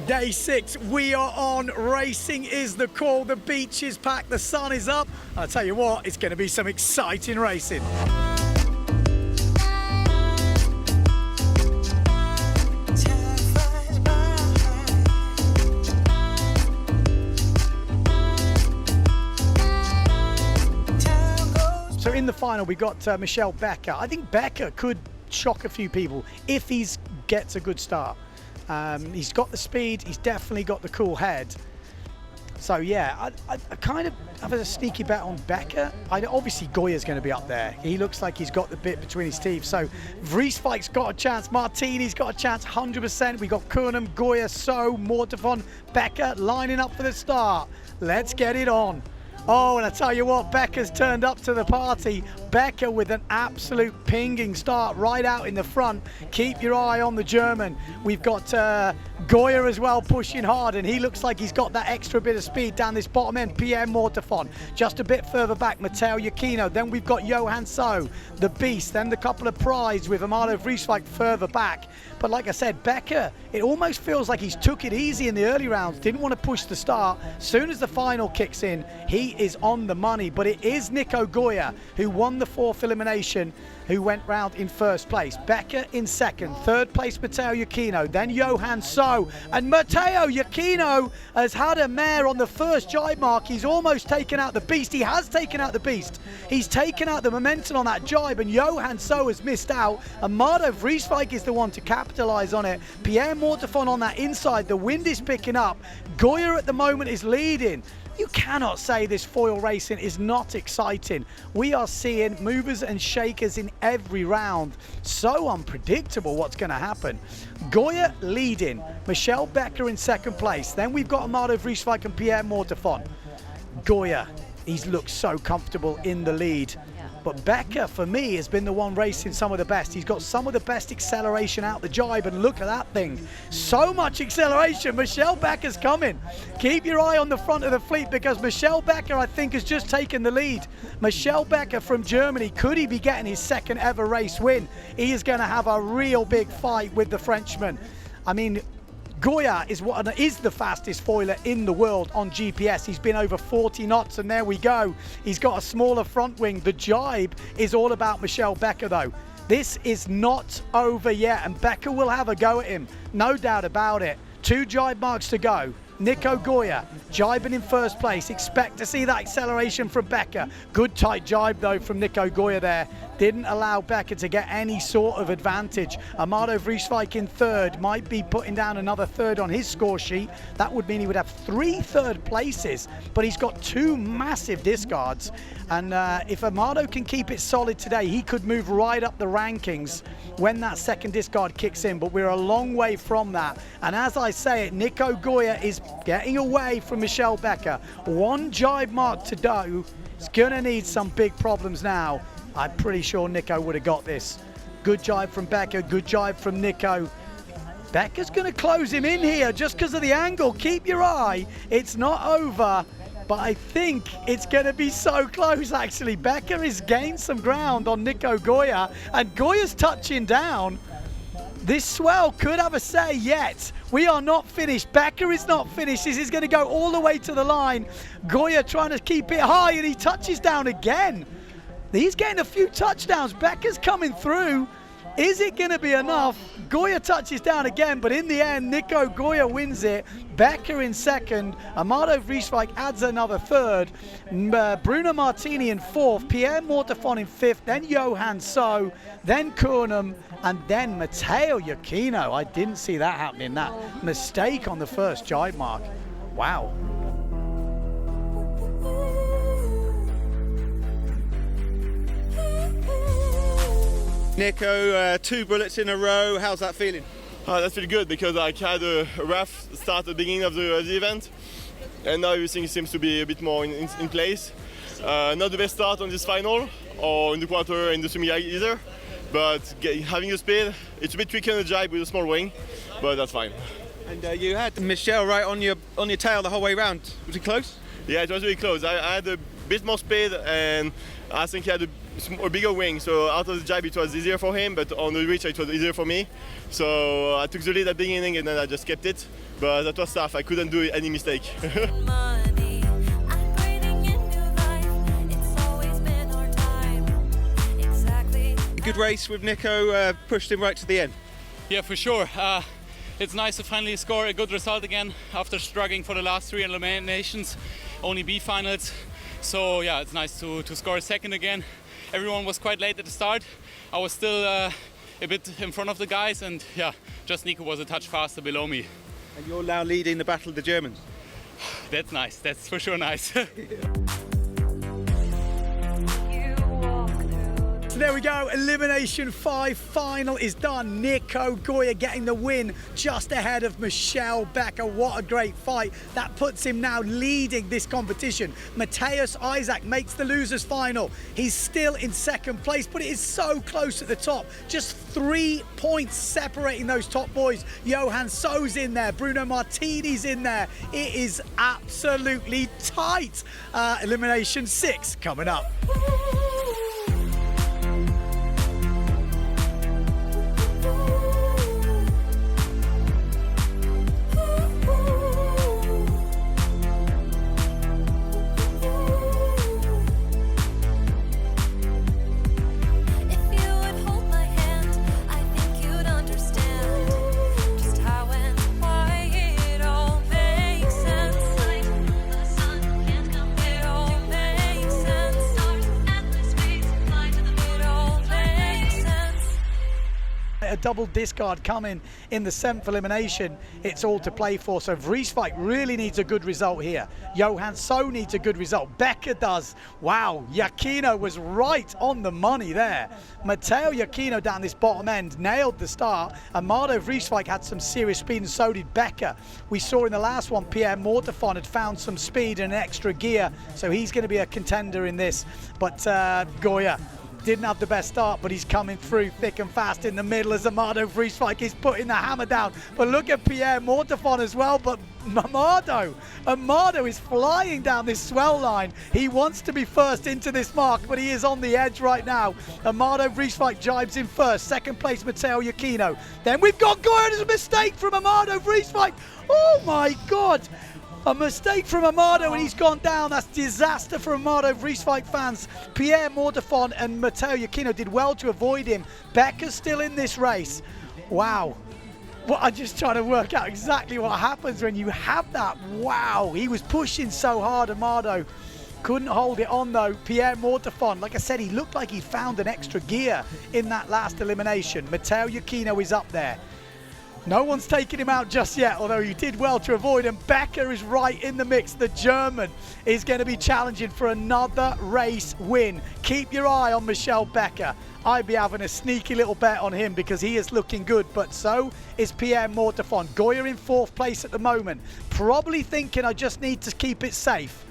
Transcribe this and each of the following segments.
Day 6, we are on. Racing is the call. The beach is packed, the sun is up. I'll tell you what, it's going to be some exciting racing. So in the final, we got Michelle Becker. I think Becker could shock a few people if he gets a good start. He's got the speed, he's definitely got the cool head. So yeah, I kind of have a sneaky bet on Becker. Obviously Goya's going to be up there. He looks like he's got the bit between his teeth. So Vrieswijk's got a chance, Martini's got a chance, 100%. We got Kuhnum, Goya, So, Mortefon, Becker lining up for the start. Let's get it on. Oh, and I tell you what, Becker's turned up to the party. Becker with an absolute pinging start right out in the front. Keep your eye on the German. We've got Goya as well pushing hard, and he looks like he's got that extra bit of speed down this bottom end. Pierre Mortefon just a bit further back. Matteo Giacchino. Then we've got Johan So, the beast. Then the couple of prides with Amado Vrieswijk further back. But like I said, Becker, it almost feels like he's took it easy in the early rounds. Didn't want to push the start. Soon as the final kicks in, he is on the money. But it is Nico Goya who won the 4th elimination, who went round in first place. Becker in second. Third place, Matteo Giacchino. Then Johan So. And Matteo Giacchino has had a mare on the first jibe mark. He's almost taken out the beast. He has taken out the beast. He's taken out the momentum on that jibe, and Johan So has missed out. Amado Vrieswijk is the one to capitalize on it. Pierre Mortefon on that inside. The wind is picking up. Goya at the moment is leading. You cannot say this foil racing is not exciting. We are seeing movers and shakers in every round. So unpredictable what's going to happen. Goya leading, Michelle Becker in second place. Then we've got Amado Vrieswijk and Pierre Mortefon. Goya, he's looked so comfortable in the lead. But Becker, for me, has been the one racing some of the best. He's got some of the best acceleration out the jibe, and look at that thing. So much acceleration. Michelle Becker's coming. Keep your eye on the front of the fleet, because Michelle Becker, I think, has just taken the lead. Michelle Becker from Germany, could he be getting his second ever race win? He is going to have a real big fight with the Frenchman. I mean, Goya is the fastest foiler in the world on GPS. He's been over 40 knots, and there we go. He's got a smaller front wing. The jibe is all about Michelle Becker, though. This is not over yet, and Becker will have a go at him. No doubt about it. 2 jibe marks to go. Nico Goya jibing in first place. Expect to see that acceleration from Becker. Good tight jibe though from Nico Goya there. Didn't allow Becker to get any sort of advantage. Amado Vrieswijk in third. Might be putting down another third on his score sheet. That would mean he would have 3 third places, but he's got 2 massive discards. And if Amado can keep it solid today, he could move right up the rankings when that second discard kicks in, but we're a long way from that. And as I say it, Nico Goya is getting away from Michelle Becker. 1 jibe mark to do. He's gonna need some big problems now. I'm pretty sure Nico would have got this. Good jibe from Becker, good jibe from Nico. Becker's gonna close him in here just because of the angle. Keep your eye, it's not over. But I think it's going to be so close, actually. Becker has gained some ground on Nico Goya, and Goya's touching down. This swell could have a say yet. We are not finished. Becker is not finished. This is going to go all the way to the line. Goya trying to keep it high, and he touches down again. He's getting a few touchdowns. Becker's coming through. Is it going to be enough? Goya touches down again, but in the end, Nico Goya wins it. Becker in second. Amado Vrieswijk adds another third. Bruno Martini in fourth. Pierre Mortefon in fifth. Then Johan So. Then Kuhnum. And then Matteo Giacchino. I didn't see that happening. That mistake on the first jibe mark. Wow. Nico, 2 bullets in a row. How's that feeling? That's really good, because I had a rough start at the beginning of the event, and now everything seems to be a bit more in place. Not the best start on this final, or in the quarter, in the semi either, but having the speed, it's a bit tricky on the jibe with a small wing, but that's fine. And you had Michelle right on your tail the whole way round. Was it close? Yeah, it was really close. I had bit more speed, and I think he had a bigger wing, so out of the jibe it was easier for him, but on the reach it was easier for me. So I took the lead at the beginning and then I just kept it, but that was tough. I couldn't do any mistake. Good race with Nico, pushed him right to the end. Yeah, for sure. It's nice to finally score a good result again after struggling for the last 3 eliminations, only B finals. So yeah, it's nice to score a second again. Everyone was quite late at the start. I was still a bit in front of the guys, and yeah, just Nico was a touch faster below me. And you're now leading the battle of the Germans. That's nice, that's for sure nice. So there we go, Elimination 5 final is done. Nico Goya getting the win just ahead of Michel Becker. What a great fight. That puts him now leading this competition. Matthias Isaac makes the losers final. He's still in second place, but it is so close at the top. Just 3 points separating those top boys. Johan So's in there, Bruno Martini's in there. It is absolutely tight. Elimination 6 coming up. A double discard coming in the 7th elimination. It's all to play for, so Vrieswijk really needs a good result here. Johan So needs a good result. Becker does. Wow, Giacchino was right on the money there. Matteo Giacchino down this bottom end nailed the start. Amado Vrieswijk had some serious speed, and so did Becker. We saw in the last one Pierre Mortefon had found some speed and an extra gear, so he's going to be a contender in this. But Goya didn't have the best start, but he's coming through thick and fast in the middle as Amado Vrieswijk is putting the hammer down. But look at Pierre Mortefon as well, but Amado is flying down this swell line. He wants to be first into this mark, but he is on the edge right now. Amado Vrieswijk jibes in first. Second place, Matteo Giacchino. Then we've got Goya. There's a mistake from Amado Vrieswijk. Oh my God. A mistake from Amado and he's gone down. That's disaster for Amado Vrieswijk fans. Pierre Mortefon and Matteo Giacchino did well to avoid him. Becker's still in this race. Wow. Well, I'm just trying to work out exactly what happens when you have that. Wow, he was pushing so hard, Amado. Couldn't hold it on though. Pierre Mortefon, like I said, he looked like he found an extra gear in that last elimination. Matteo Giacchino is up there. No one's taken him out just yet, although he did well to avoid him. Becker is right in the mix. The German is going to be challenging for another race win. Keep your eye on Michel Becker. I'd be having a sneaky little bet on him because he is looking good, but so is Pierre Mortefon. Goya in 4th place at the moment. Probably thinking I just need to keep it safe.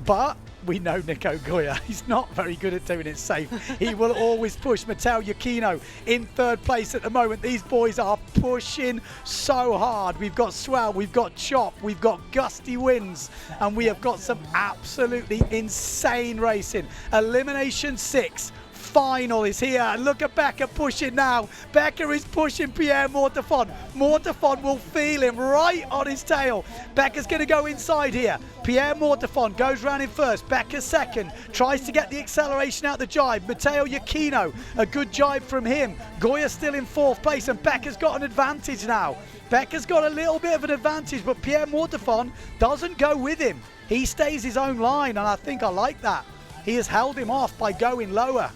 But we know Nico Goya, he's not very good at doing it safe. He will always push. Matteo Giacchino in 3rd place at the moment. These boys are pushing so hard. We've got swell, we've got chop, we've got gusty winds, and we have got some absolutely insane racing. Elimination 6. Final is here, and look at Becker pushing now. Becker is pushing Pierre Mortefon. Mortefon will feel him right on his tail. Becker's going to go inside here. Pierre Mortefon goes round in first. Becker second. Tries to get the acceleration out the jibe. Matteo Giacchino, a good jibe from him. Goya still in 4th place, and Becker's got an advantage now. Becker's got a little bit of an advantage, but Pierre Mortefon doesn't go with him. He stays his own line, and I think I like that. He has held him off by going lower.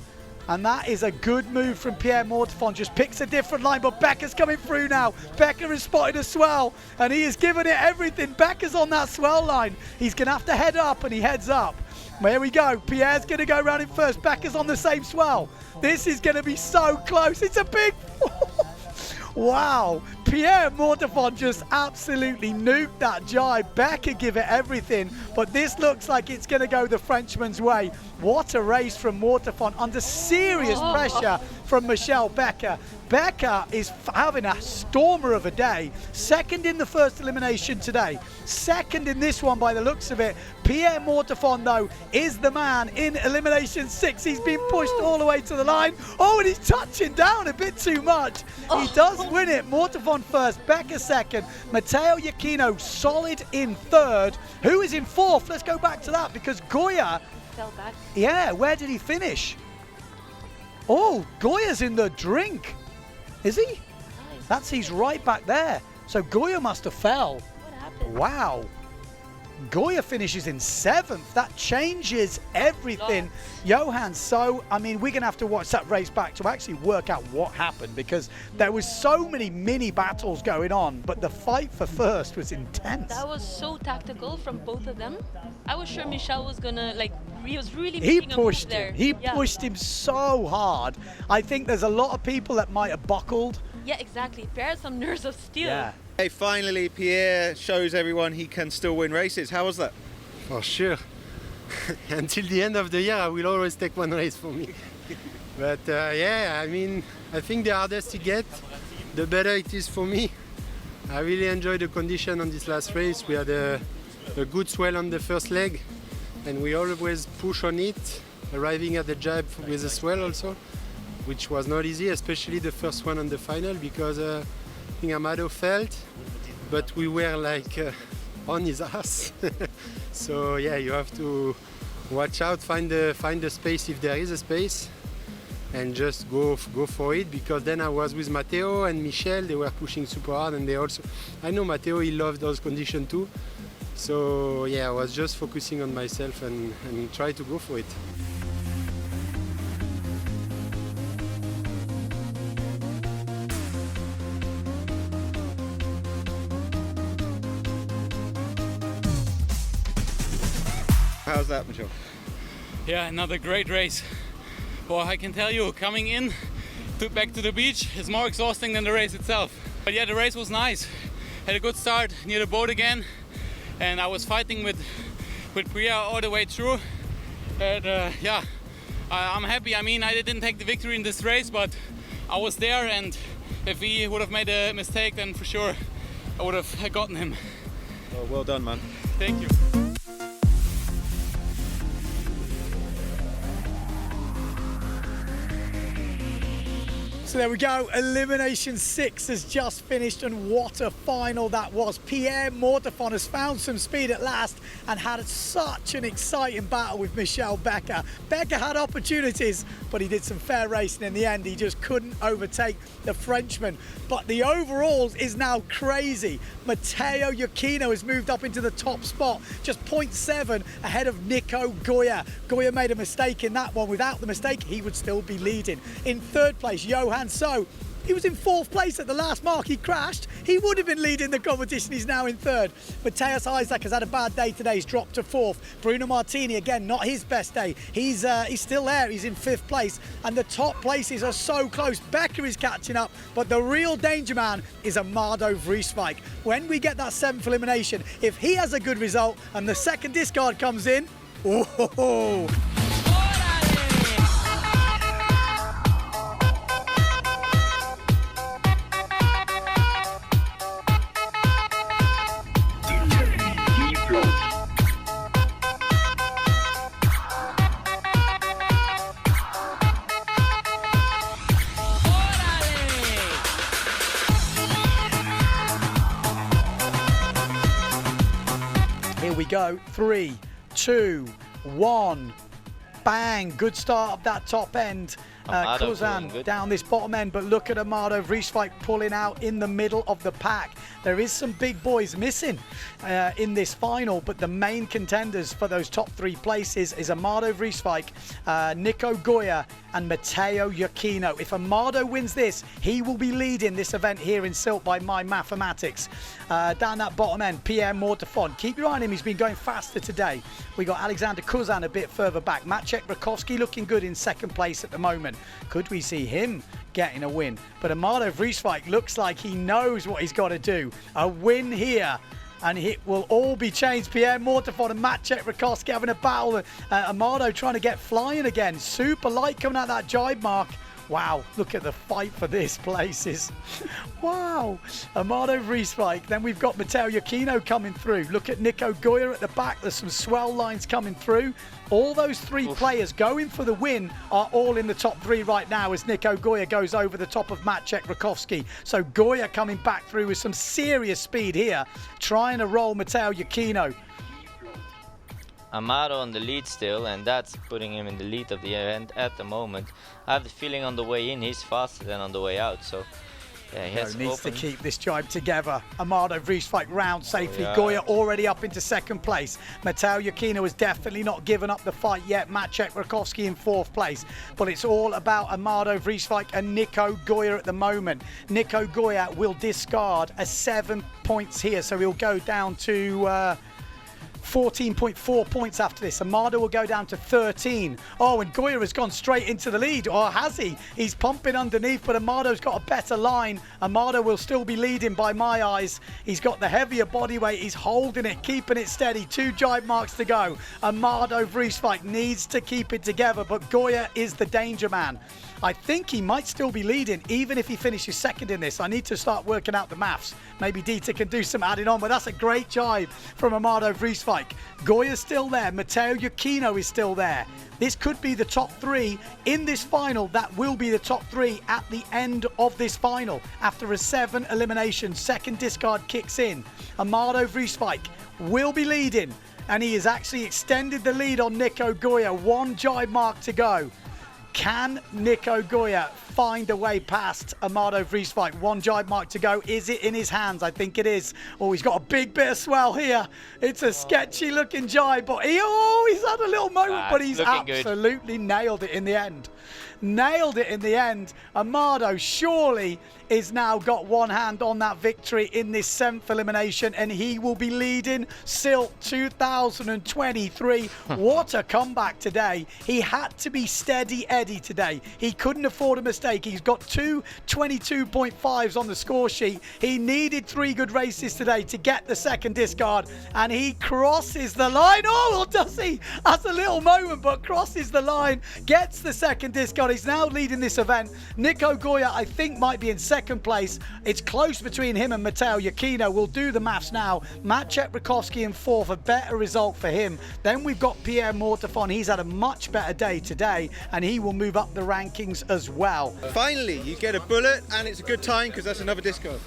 And that is a good move from Pierre Mortefon. Just picks a different line, but Becker's coming through now. Becker has spotted a swell, and he is giving it everything. Becker's on that swell line. He's going to have to head up, and he heads up. There we go. Pierre's going to go round in first. Becker's on the same swell. This is going to be so close. It's a big... Wow, Pierre Mortefon just absolutely nuked that jibe. Becker give it everything, but this looks like it's going to go the Frenchman's way. What a race from Mortefon under serious pressure. from Michelle Becker. Becker is having a stormer of a day. Second in the first elimination today. Second in this one by the looks of it. Pierre Mortefon, though, is the man in Elimination 6. He's been pushed all the way to the line. Oh, and he's touching down a bit too much. He does win it. Mortefon first, Becker second. Matteo Giacchino solid in third. Who is in fourth? Let's go back to that because Goya fell back. Yeah, where did he finish? Oh, Goya's in the drink. Is he? Nice. He's right back there. So Goya must have fell. What happened? Wow. Goya finishes in 7th. That changes everything. Johan, so, I mean, we're going to have to watch that race back to actually work out what happened because there was so many mini battles going on, but the fight for first was intense. That was so tactical from both of them. I was sure Michel was going to, he was really He making a move pushed there. him. He pushed him so hard. I think there's a lot of people that might have buckled. Yeah, exactly. Pierre has some nerves of steel. Yeah. Hey, finally, Pierre shows everyone he can still win races. How was that? For sure. Until the end of the year, I will always take one race for me. But yeah, I mean, I think the hardest to get, the better it is for me. I really enjoyed the condition on this last race. We had a good swell on the first leg, and we always push on it, arriving at the jab with a swell also, which was not easy, especially the first one on the final, because I think Amado felt, but we were on his ass. So yeah, you have to watch out, find the space if there is a space, and just go for it. Because then I was with Matteo and Michel, they were pushing super hard, and I know Matteo, he loved those conditions too. So yeah, I was just focusing on myself and try to go for it. How's that, Michelle? Yeah, another great race. Well, I can tell you, coming in back to the beach is more exhausting than the race itself. But yeah, the race was nice. Had a good start near the boat again, and I was fighting with Priya all the way through. And yeah, I'm happy. I mean, I didn't take the victory in this race, but I was there, and if he would have made a mistake, then for sure I would have gotten him. Well done, man. Thank you. So there we go, Elimination 6 has just finished, and what a final that was. Pierre Mortefon has found some speed at last and had such an exciting battle with Michel Becker. Becker had opportunities, but he did some fair racing in the end. He just couldn't overtake the Frenchman. But the overalls is now crazy. Matteo Giacchino has moved up into the top spot, just 0.7 ahead of Nico Goya. Goya made a mistake in that one. Without the mistake, he would still be leading. In third place, Johan So. He was in 4th place at the last mark. He crashed. He would have been leading the competition. He's now in 3rd. Matthias Isaac has had a bad day today. He's dropped to 4th. Bruno Martini, again, not his best day. He's still there. He's in 5th place. And the top places are so close. Becker is catching up. But the real danger man is Amado Vrieswijk. When we get that 7th elimination, if he has a good result and the second discard comes in, oh. Here we go, 3, 2, 1, bang, good start up that top end. Kuzan down this bottom end, but look at Amado Vrieswijk pulling out in the middle of the pack. There is some big boys missing in this final, but the main contenders for those top 3 places is Amado Vrieswijk, Nico Goya and Matteo Giacchino. If Amado wins this, he will be leading this event here in Sylt by my mathematics. Down that bottom end, Pierre Mortefon. Keep your eye on him, he's been going faster today. We got Alexander Kuzan a bit further back. Maciek Rakowski looking good in 2nd place at the moment. Could we see him getting a win? But Amado Vrieswijk looks like he knows what he's got to do. A win here, and it will all be changed. Pierre Mortefon and Maciek Rakowski having a battle. Amado trying to get flying again. Super light coming out that jibe mark. Wow, look at the fight for this places. Wow. Amado Vrieswijk. Then we've got Matteo Iachino coming through. Look at Nico Goya at the back. There's some swell lines coming through. All those three players going for the win are all in the top three right now as Nico Goya goes over the top of Maciek Rakowski. So Goya coming back through with some serious speed here, trying to roll Matteo Iachino. Amado on the lead still, and that's putting him in the lead of the event at the moment. I have the feeling on the way in he's faster than on the way out, so yeah, he needs to keep this jibe together. Amado Vrieswijk round safely. Yeah. Goya already up into second place. Matteo Iachino has definitely not given up the fight yet. Maciek Rakowski in fourth place. But it's all about Amado Vrieswijk and Nico Goya at the moment. Nico Goya will discard a 7 points here, so he'll go down to 14.4 points after this. Amado will go down to 13. Oh, and Goya has gone straight into the lead. Or has he? He's pumping underneath, but Amado's got a better line. Amado will still be leading by my eyes. He's got the heavier body weight. He's holding it, keeping it steady. 2 jibe marks to go. Amado Vrieswijk needs to keep it together, but Goya is the danger man. I think he might still be leading, even if he finishes second in this. I need to start working out the maths. Maybe Dieter can do some adding on, but that's a great jibe from Amado Vrieswijk. Goya's still there. Matteo Iachino is still there. This could be the top three in this final. That will be the top three at the end of this final. After a 7 elimination, second discard kicks in. Amado Vrieswijk will be leading, and he has actually extended the lead on Nico Goya. 1 jibe mark to go. Can Nico Goya find a way past Amado Vrieswijk? 1 jibe mark to go. Is it in his hands? I think it is. Oh, he's got a big bit of swell here. It's a sketchy looking jibe, but he's had a little moment, but he's absolutely nailed it in the end. Nailed it in the end. Amado surely is now got one hand on that victory in this 7th elimination, and he will be leading Sylt 2023. What a comeback today. He had to be steady Eddie today. He couldn't afford a mistake. He's got 2 22.5s on the score sheet. He needed 3 good races today to get the second discard, and he crosses the line. Oh, or does he? That's a little moment, but crosses the line, gets the second discard. He's now leading this event. Nico Goya, I think, might be in second place. It's close between him and Matteo Iachino. We'll do the maths now. Maciek Rakowski in fourth, a better result for him. Then we've got Pierre Mortefon. He's had a much better day today, and he will move up the rankings as well. Finally, you get a bullet, and it's a good time because that's another discard.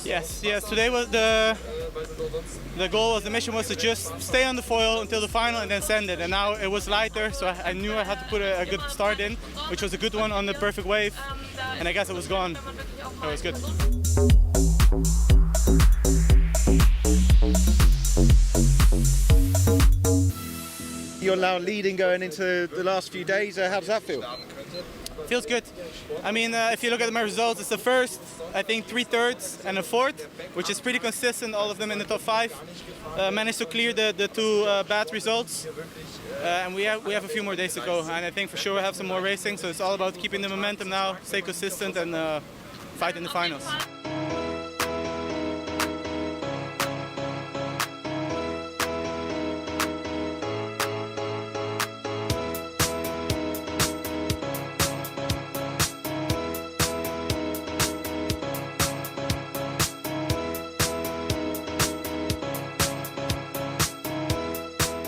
Yes. Today was the goal, the mission was to just stay on the foil until the final and then send it. And now it was lighter, so I knew I had to put a good start in, which was a good one on the perfect wave. And I guess it was gone. It was good. You're now leading going into the last few days. How does that feel? Feels good. I mean, if you look at my results, it's the first, I think, 3/3 and a 4th, which is pretty consistent, all of them in the top 5. Managed to clear the 2 bad results. And we have a few more days to go, and I think for sure we'll have some more racing, so it's all about keeping the momentum now, stay consistent, and fight in the finals.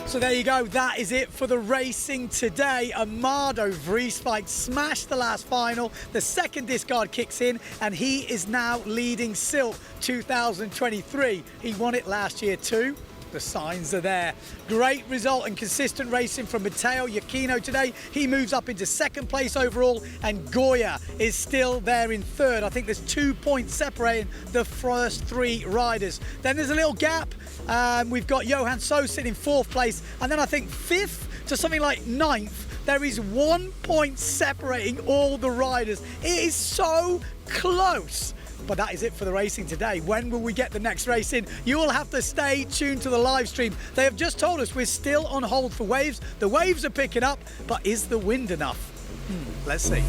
So there you go, that is it for the racing today. Amado Vrieswijk smashed the last final, the second discard kicks in, and he is now leading Sylt 2023. He won it last year too. The signs are there. Great result and consistent racing from Matteo Iachino today. He moves up into second place overall, and Goya is still there in third. I think there's 2 points separating the first 3 riders. Then there's a little gap. We've got Johan So sitting in 4th place, and then I think 5th to something like 9th. There is 1 point separating all the riders. It is so close. But that is it for the racing today. When will we get the next race in? You will have to stay tuned to the live stream. They have just told us we're still on hold for waves. The waves are picking up, but is the wind enough? Let's see.